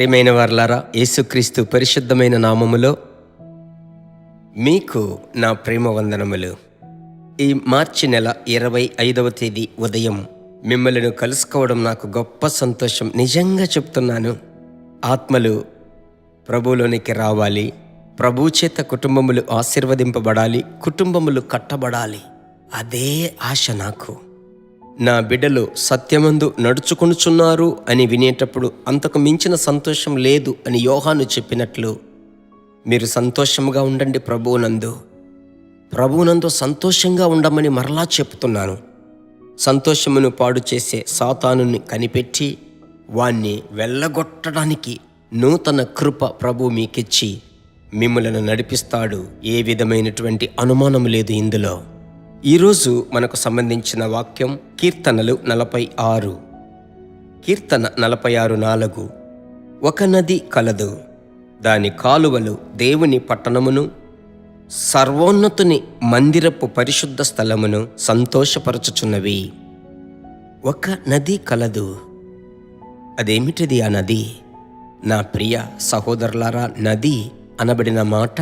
ప్రియమైన వారలారా, యేసుక్రీస్తు పరిశుద్ధమైన నామములో మీకు నా ప్రేమ వందనములు. ఈ మార్చి నెల 25వ తేదీ ఉదయం మిమ్మల్ని కలుసుకోవడం నాకు గొప్ప సంతోషం. నిజంగా చెప్తున్నాను, ఆత్మలు ప్రభువులోనికి రావాలి, ప్రభు చేత కుటుంబములు ఆశీర్వదింపబడాలి, కుటుంబములు కట్టబడాలి. అదే ఆశ నాకు. నా బిడ్డలు సత్యమందు నడుచుకొనుచున్నారు అని వినేటప్పుడు అంతకు మించిన సంతోషం లేదు అని యోహాను చెప్పినట్లు మీరు సంతోషంగా ఉండండి. ప్రభువునందు సంతోషంగా ఉండమని మరలా చెప్తున్నాను. సంతోషమును పాడు చేసే సాతానుని కనిపెట్టి వాణ్ణి వెళ్ళగొట్టడానికి నూతన కృప ప్రభు మీకిచ్చి మిమ్మలను నడిపిస్తాడు. ఏ విధమైనటువంటి అనుమానం లేదు ఇందులో. ఈరోజు మనకు సంబంధించిన వాక్యం కీర్తనలు 46. కీర్తన 46:4. ఒక నది కలదు, దాని కాలువలు దేవుని పట్టణమును సర్వోన్నతుని మందిరపు పరిశుద్ధ స్థలమును సంతోషపరచుచున్నవి. ఒక నది కలదు. అదేమిటిది ఆ నది? నా ప్రియ సహోదరులారా, నది అనబడిన మాట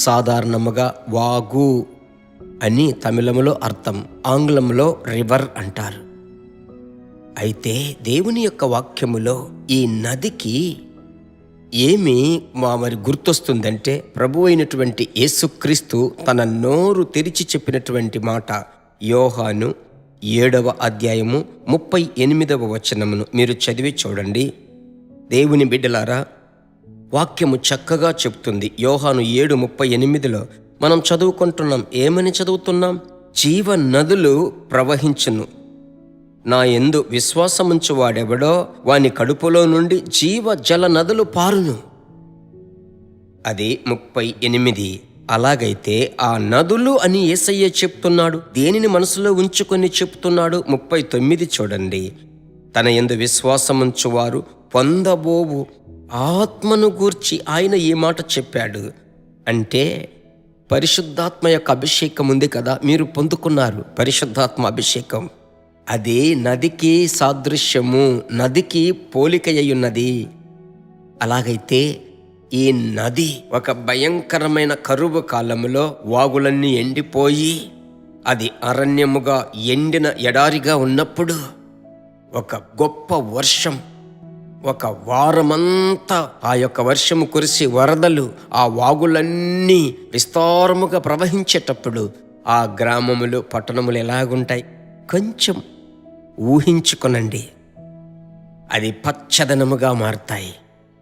సాధారణముగా వాగు అని తమిళములో అర్థం, ఆంగ్లంలో రివర్ అంటారు. అయితే దేవుని యొక్క వాక్యములో ఈ నదికి ఏమి మరి గుర్తొస్తుందంటే, ప్రభు అయినటువంటి యేసుక్రీస్తు తన నోరు తెరిచి చెప్పినటువంటి మాట. యోహాను 7వ అధ్యాయము 38వ వచనమును మీరు చదివి చూడండి. దేవుని బిడ్డలారా, వాక్యము చక్కగా చెప్తుంది. యోహాను 7:38లో మనం చదువుకుంటున్నాం. ఏమని చదువుతున్నాం? జీవ నదులు ప్రవహించును, నా యందు విశ్వాసముంచు వాడెవడో వాని కడుపులో నుండి జీవ జల నదులు పారును. అది 38. అలాగైతే ఆ నదులు అని యేసయ్య చెప్తున్నాడు. దేనిని మనసులో ఉంచుకొని చెప్తున్నాడు? 39 చూడండి. తన యందు విశ్వాసముంచువారు పొందబోవు ఆత్మను గూర్చి ఆయన ఈ మాట చెప్పాడు. అంటే పరిశుద్ధాత్మ యొక్క అభిషేకం ఉంది కదా, మీరు పొందుకున్నారు పరిశుద్ధాత్మ అభిషేకం. అది నదికి సాదృశ్యము, నదికి పోలిక అయ్యున్నది. అలాగైతే ఈ నది ఒక భయంకరమైన కరువు కాలములో వాగులన్నీ ఎండిపోయి అది అరణ్యముగా ఎండిన ఎడారిగా ఉన్నప్పుడు ఒక గొప్ప వర్షం, ఒక వారమంతా ఆ యొక్క వర్షము కురిసి వరదలు ఆ వాగులన్నీ విస్తారముగా ప్రవహించేటప్పుడు ఆ గ్రామములు పట్టణములు ఎలాగుంటాయి కొంచెం ఊహించుకొనండి. అది పచ్చదనముగా మారుతాయి.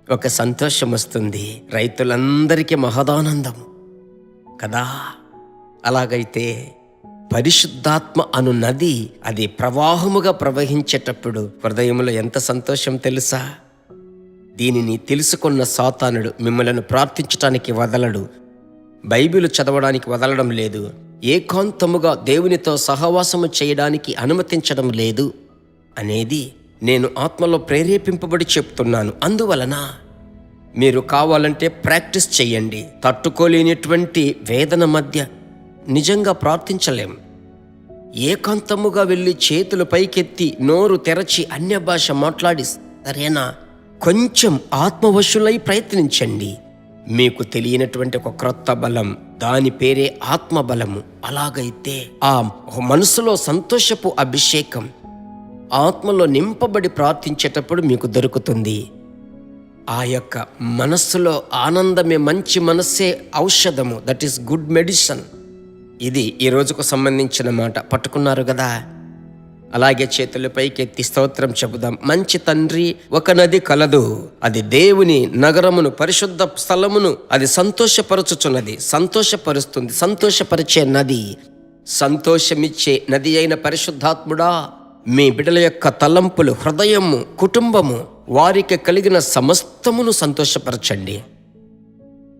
ఒక సంతోషం వస్తుంది, రైతులందరికీ మహదానందము కదా. అలాగైతే పరిశుద్ధాత్మ అను నది అది ప్రవాహముగా ప్రవహించేటప్పుడు హృదయంలో ఎంత సంతోషం తెలుసా? దీనిని తెలుసుకున్న సాతానుడు మిమ్మలను ప్రార్థించటానికి వదలడు, బైబిలు చదవడానికి వదలడం లేదు, ఏకాంతముగా దేవునితో సహవాసము చేయడానికి అనుమతించడం లేదు అనేది నేను ఆత్మలో ప్రేరేపింపబడి చెప్తున్నాను. అందువలన మీరు కావాలంటే ప్రాక్టీస్ చేయండి. తట్టుకోలేనిటువంటి వేదన మధ్య నిజంగా ప్రార్థించలేం. ఏకాంతముగా వెళ్ళి చేతులు పైకెత్తి నోరు తెరచి అన్య భాష మాట్లాడి, సరేనా, కొంచెం ఆత్మవశులై ప్రయత్నించండి. మీకు తెలియనటువంటి ఒక క్రొత్త బలం, దాని పేరే ఆత్మబలము. అలాగైతే ఆ మనసులో సంతోషపు అభిషేకం ఆత్మలో నింపబడి ప్రార్థించేటప్పుడు మీకు దొరుకుతుంది. ఆ యొక్క మనస్సులో ఆనందమే మంచి మనస్సే ఔషధము. That is good medicine. ఇది ఈ రోజుకు సంబంధించిన మాట. పట్టుకున్నారు కదా? అలాగే చేతుల పైకెత్తి స్తోత్రం చెబుదాం. మంచి తండ్రి, ఒక నది కలదు, అది దేవుని నగరమును పరిశుద్ధ స్థలమును అది సంతోషపరచుచున్నది, సంతోషపరుస్తుంది. సంతోషపరిచే నది, సంతోషమిచ్చే నది అయిన పరిశుద్ధాత్ముడా, మీ బిడ్డల యొక్క తలంపులు, హృదయము, కుటుంబము, వారికి కలిగిన సమస్తమును సంతోషపరచండి.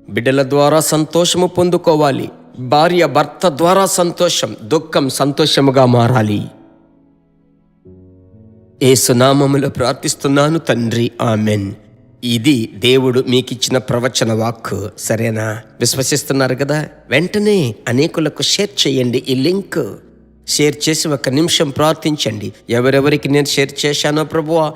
బిడ్డల ద్వారా సంతోషము పొందుకోవాలి. భార్య భర్త ద్వారా సంతోషం, దుఃఖం సంతోషముగా మారాలి. యేసు నామములో ప్రార్థిస్తున్నాను తండ్రి, ఆమెన్. ఇది దేవుడు మీకిచ్చిన ప్రవచన వాక్కు. సరేనా? విశ్వసిస్తున్నారు కదా? వెంటనే అనేకులకు షేర్ చేయండి. ఈ లింక్ షేర్ చేసి 1 నిమిషం ప్రార్థించండి. ఎవరెవరికి నేను షేర్ చేశానో ప్రభువా,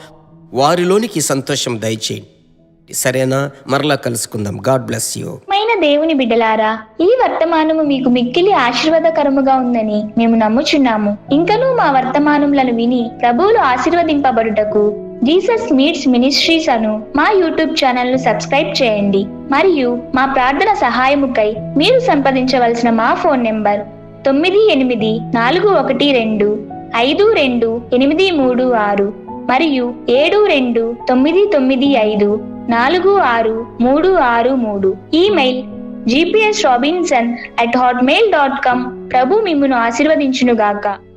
వారిలోనికి సంతోషం దయచేయండి. సరేనా? మరలా కలుసుకుందాం. God bless you. మైన దేవుని బిడ్డలారా, ఈ వర్తమానము మీకు మిక్కిలి ఆశీర్వాదకరముగా ఉందని మేము నమ్ముచున్నాము. ఇంకనూ మా వర్తమానములను విని ప్రభువులు ఆశీర్వదింపబడుటకు జీసస్ మీట్స్ మినిస్ట్రీస్ అను మా యూట్యూబ్ ఛానల్ ను సబ్స్క్రైబ్ చేయండి. మరియు మా ప్రార్థన సహాయముకై మీరు సంప్రదించవలసిన మా ఫోన్ నెంబర్ 9841252836 మరియు 7299546363. Email gpsrobinson@hotmail.com. ప్రభు మిమ్మును ఆశీర్వదించునుగాక.